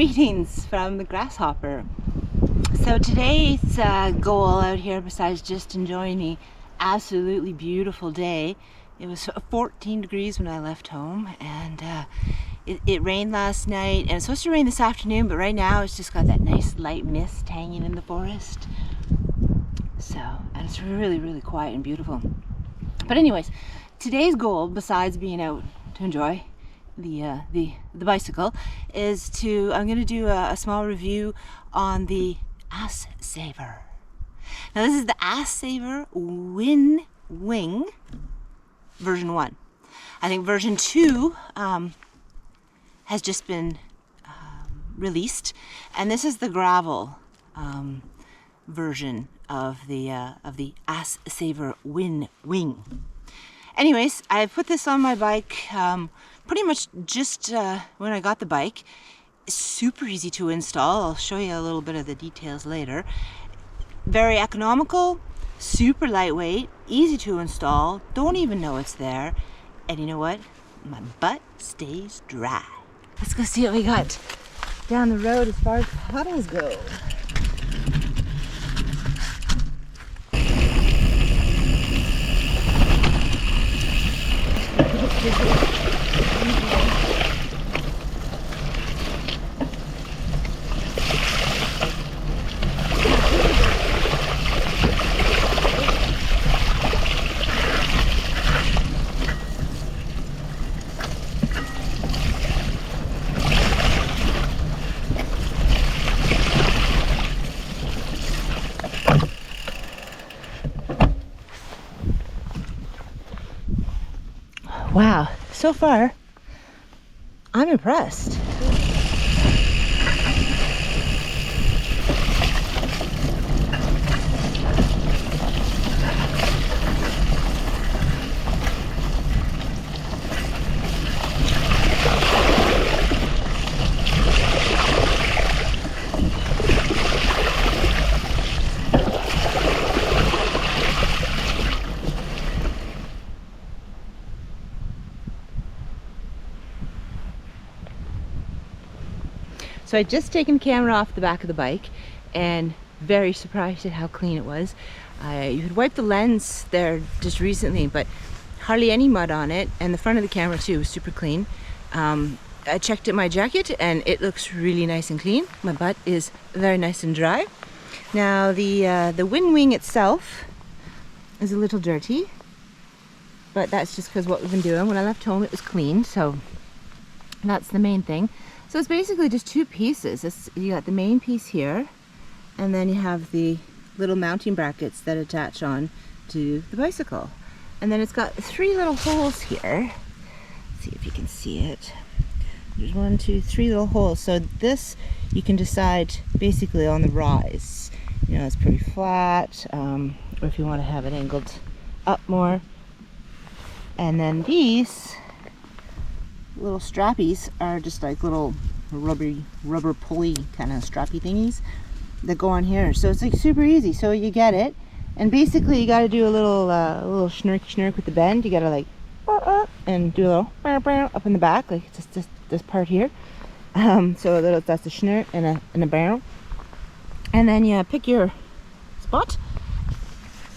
Greetings from the grasshopper. So today's goal out here, besides just enjoying the absolutely beautiful day, it was 14 degrees when I left home, and it rained last night, and it's supposed to rain this afternoon, but right now it's just got that nice light mist hanging in the forest. So, and it's really quiet and beautiful. But anyways, today's goal, besides being out to enjoy the bicycle, is I'm going to do a small review on the Ass Saver. Now this is the Ass Saver Wind Wing version 1. I think version 2 has just been released, and this is the gravel version of the Ass Saver Wind Wing. Anyways, I put this on my bike pretty much just when I got the bike. It's super easy to install. I'll show you a little bit of the details later. Very economical, super lightweight, easy to install, don't even know it's there. And you know what? My butt stays dry. Let's go see what we got down the road as far as puddles go. Wow, so far, I'm impressed. So I'd just taken the camera off the back of the bike, and very surprised at how clean it was. You had wiped the lens there just recently, but hardly any mud on it, and the front of the camera too was super clean. I checked at my jacket and it looks really nice and clean. My butt is very nice and dry. Now the wind wing itself is a little dirty, but that's just because what we've been doing. When I left home it was clean, so that's the main thing. So it's basically just two pieces. You got the main piece here, and then you have the little mounting brackets that attach on to the bicycle. And then it's got 3 little holes here. Let's see if you can see it. There's 1, 2, 3 little holes. So this, you can decide basically on the rise. You know, it's pretty flat, or if you want to have it angled up more. And then these little strappies are just like little rubber pulley kind of strappy thingies that go on here. So it's like super easy. So you get it, and basically you got to do a little snirk with the bend. You got to like and do a little up in the back, like just this part here. So that's a snirk and a barrel, and then you pick your spot,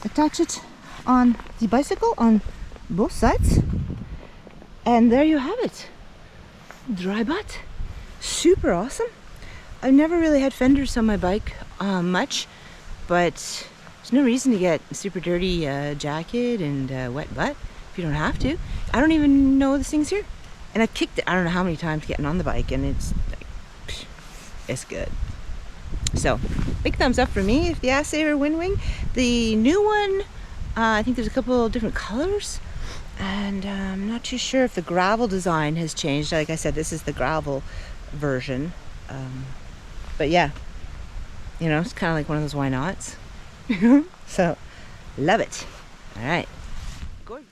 attach it on the bicycle on both sides, and there you have it. Dry butt. Super awesome. I've never really had fenders on my bike much, but there's no reason to get a super dirty jacket and wet butt if you don't have to. I don't even know this thing's here, and I've kicked it I don't know how many times getting on the bike, and it's like, psh, it's good. So big thumbs up for me if the Ass Saver Wind Wing. The new one, I think there's a couple different colors, and I'm not too sure if the gravel design has changed. Like I said, this is the gravel version, but yeah, you know, it's kind of like one of those why nots. So love it. All right, good.